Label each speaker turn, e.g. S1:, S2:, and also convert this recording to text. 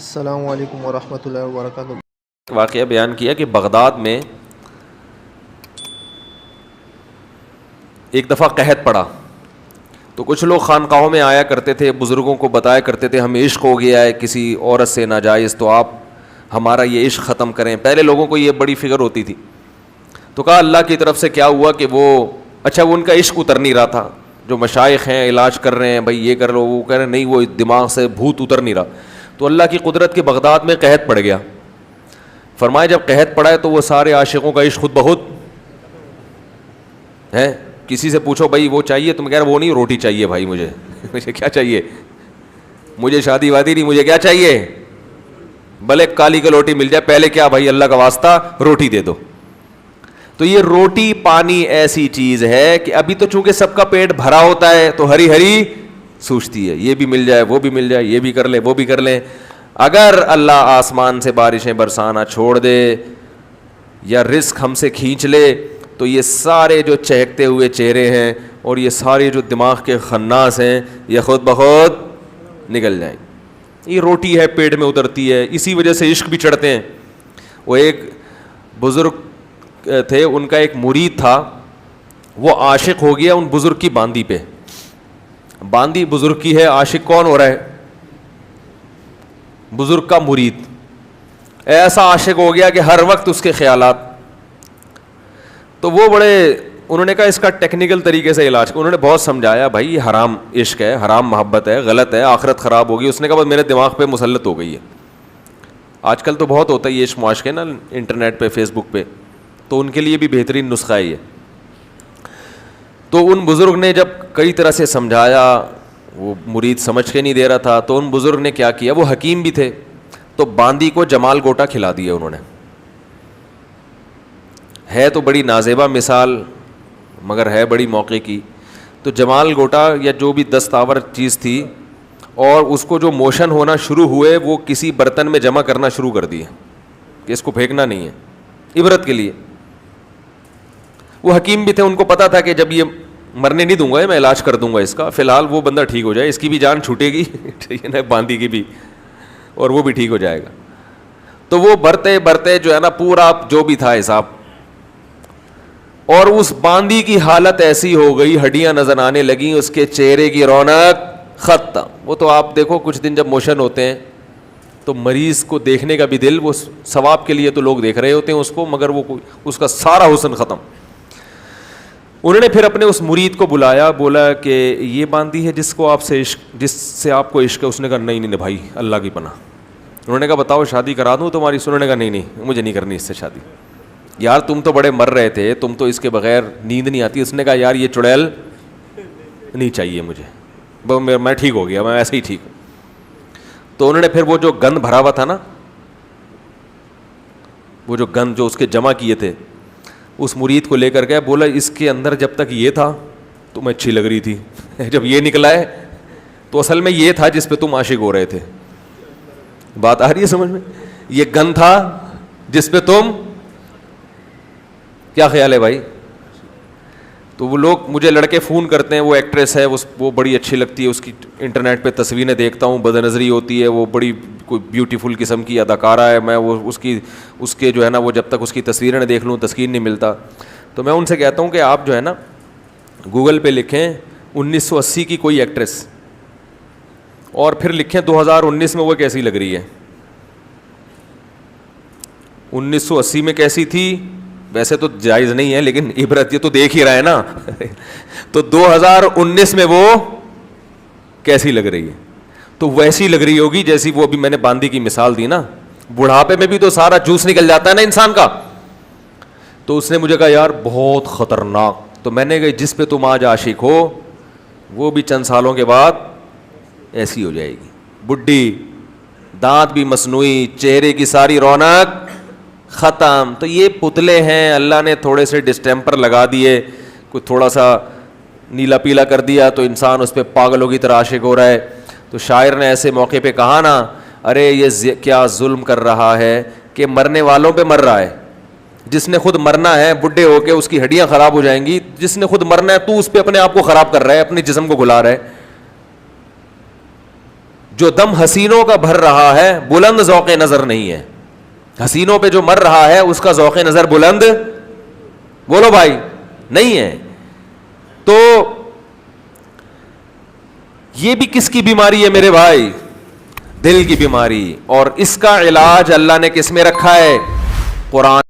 S1: السلام علیکم ورحمۃ اللہ وبرکاتہ۔
S2: واقعہ بیان کیا کہ بغداد میں ایک دفعہ قحط پڑا تو کچھ لوگ خانقاہوں میں آیا کرتے تھے، بزرگوں کو بتایا کرتے تھے ہمیں عشق ہو گیا ہے کسی عورت سے ناجائز، تو آپ ہمارا یہ عشق ختم کریں۔ پہلے لوگوں کو یہ بڑی فکر ہوتی تھی، تو کہا اللہ کی طرف سے کیا ہوا کہ وہ ان کا عشق اتر نہیں رہا تھا۔ جو مشائخ ہیں علاج کر رہے ہیں، بھائی یہ کر لو وہ کہہ رہے ہیں نہیں، وہ دماغ سے بھوت اتر نہیں رہا۔ تو اللہ کی قدرت کے بغداد میں قحط پڑ گیا۔ فرمایا جب قحط پڑا ہے تو وہ سارے عاشقوں کا عشق خود بخود ہے۔ کسی سے پوچھو بھائی وہ چاہیے، تم کہہ رہے وہ نہیں، روٹی چاہیے بھائی مجھے مجھے کیا چاہیے، مجھے شادی وادی نہیں، مجھے کیا چاہیے، بھلے کالی کلوٹی مل جائے، پہلے کیا بھائی اللہ کا واسطہ روٹی دے دو۔ تو یہ روٹی پانی ایسی چیز ہے کہ ابھی تو چونکہ سب کا پیٹ بھرا ہوتا ہے تو ہری ہری سوچتی ہے، یہ بھی مل جائے وہ بھی مل جائے، یہ بھی کر لیں وہ بھی کر لیں۔ اگر اللہ آسمان سے بارشیں برسانا چھوڑ دے یا رزق ہم سے کھینچ لے تو یہ سارے جو چہکتے ہوئے چہرے ہیں اور یہ سارے جو دماغ کے خناس ہیں یہ خود بخود نکل جائیں۔ یہ روٹی ہے پیٹ میں اترتی ہے، اسی وجہ سے عشق بھی چڑھتے ہیں۔ وہ ایک بزرگ تھے، ان کا ایک مرید تھا، وہ عاشق ہو گیا ان بزرگ کی باندی پہ۔ باندی بزرگ کی ہے، عاشق کون ہو رہا ہے؟ بزرگ کا مرید۔ ایسا عاشق ہو گیا کہ ہر وقت اس کے خیالات۔ تو وہ انہوں نے کہا اس کا ٹیکنیکل طریقے سے علاج، انہوں نے بہت سمجھایا بھائی یہ حرام عشق ہے، حرام محبت ہے، غلط ہے، آخرت خراب ہوگی۔ اس نے کہا بس میرے دماغ پہ مسلط ہو گئی ہے۔ آج کل تو بہت ہوتا ہے یہ عشق معاشقے نا انٹرنیٹ پہ، فیس بک پہ، تو ان کے لیے بھی بہترین نسخہ ہے یہ۔ تو ان بزرگ نے جب کئی طرح سے سمجھایا، وہ مرید سمجھ کے نہیں دے رہا تھا، تو ان بزرگ نے کیا کیا، وہ حکیم بھی تھے، تو باندی کو جمال گوٹا کھلا دیا انہوں نے۔ ہے تو بڑی نازیبا مثال مگر ہے بڑی موقع کی۔ تو جمال گوٹا یا جو بھی دستاور چیز تھی، اور اس کو جو موشن ہونا شروع ہوئے وہ کسی برتن میں جمع کرنا شروع کر دیے کہ اس کو پھینکنا نہیں ہے، عبرت کے لیے۔ وہ حکیم بھی تھے، ان کو پتا تھا کہ جب یہ مرنے نہیں دوں گا میں علاج کر دوں گا اس کا، فی الحال وہ بندہ ٹھیک ہو جائے، اس کی بھی جان چھوٹے گی باندی کی بھی، اور وہ بھی ٹھیک ہو جائے گا۔ تو وہ برتے برتے جو ہے نا پورا جو بھی تھا حساب، اور اس باندی کی حالت ایسی ہو گئی، ہڈیاں نظر آنے لگیں، اس کے چہرے کی رونق ختم۔ وہ تو آپ دیکھو کچھ دن جب موشن ہوتے ہیں تو مریض کو دیکھنے کا بھی دل، وہ ثواب کے لیے تو لوگ دیکھ رہے ہوتے ہیں اس کو، مگر وہ اس کا سارا حسن ختم۔ انہوں نے پھر اپنے اس مرید کو بلایا، بولا کہ یہ باندی ہے جس سے آپ کو عشق ہے؟ اس نے کہا نہیں بھائی اللہ کی پناہ۔ انہوں نے کہا بتاؤ شادی کرا دوں تمہاری؟ انہوں نے کہا نہیں مجھے نہیں کرنی اس سے شادی، یار تم تو بڑے مر رہے تھے، تم تو اس کے بغیر نیند نہیں آتی۔ اس نے کہا یار یہ چڑیل نہیں چاہیے مجھے، میں ٹھیک ہو گیا، میں ایسے ہی ٹھیک ہوں۔ تو انہوں نے پھر وہ جو گند بھرا ہوا تھا نا، وہ جو گند جو اس کے جمع کیے تھے، اس مرید کو لے کر گیا، بولا اس کے اندر جب تک یہ تھا تم اچھی لگ رہی تھی، جب یہ نکلا ہے تو اصل میں یہ تھا جس پہ تم عاشق ہو رہے تھے۔ بات آ رہی ہے سمجھ میں؟ یہ گند تھا جس پہ تم، کیا خیال ہے بھائی؟ تو وہ لوگ مجھے لڑکے فون کرتے ہیں، وہ ایکٹریس ہے، وہ بڑی اچھی لگتی ہے، اس کی انٹرنیٹ پہ تصویریں دیکھتا ہوں، بد نظری ہوتی ہے، وہ بڑی کوئی بیوٹیفل قسم کی اداکارہ ہے، میں وہ اس کے جو ہے نا وہ جب تک اس کی تصویریں نہ دیکھ لوں تسکین نہیں ملتا۔ تو میں ان سے کہتا ہوں کہ آپ جو ہے نا گوگل پہ لکھیں 1980 کی کوئی ایکٹریس، اور پھر لکھیں 2019 میں وہ کیسی لگ رہی ہے۔ 1980 میں کیسی تھی ویسے تو جائز نہیں ہے، لیکن عبرت یہ تو دیکھ ہی رہا ہے نا تو 2019 میں وہ کیسی لگ رہی ہے؟ تو ویسی لگ رہی ہوگی جیسی وہ ابھی میں نے باندی کی مثال دی نا، بڑھاپے میں بھی تو سارا جوس نکل جاتا ہے نا انسان کا۔ تو اس نے مجھے کہا یار بہت خطرناک۔ تو میں نے کہا جس پہ تم آج عاشق ہو وہ بھی چند سالوں کے بعد ایسی ہو جائے گی، بڈھی، دانت بھی مصنوعی، چہرے کی ساری رونق ختم۔ تو یہ پتلے ہیں، اللہ نے تھوڑے سے ڈسٹیمپر لگا دیے، کوئی تھوڑا سا نیلا پیلا کر دیا تو انسان اس پہ پاگلوں کی طرح عاشق ہو رہا ہے۔ تو شاعر نے ایسے موقع پہ کہا نا، ارے یہ کیا ظلم کر رہا ہے کہ مرنے والوں پہ مر رہا ہے۔ جس نے خود مرنا ہے بڈھے ہو کے اس کی ہڈیاں خراب ہو جائیں گی، جس نے خود مرنا ہے تو اس پہ اپنے آپ کو خراب کر رہا ہے، اپنے جسم کو گلا رہا ہے۔ جو دم حسینوں کا بھر رہا ہے بلند ذوق نظر نہیں ہے. حسینوں پہ جو مر رہا ہے اس کا ذوق نظر بلند, بولو بھائی, نہیں ہے. تو یہ بھی کس کی بیماری ہے میرے بھائی؟ دل کی بیماری. اور اس کا علاج اللہ نے کس میں رکھا ہے؟ قرآن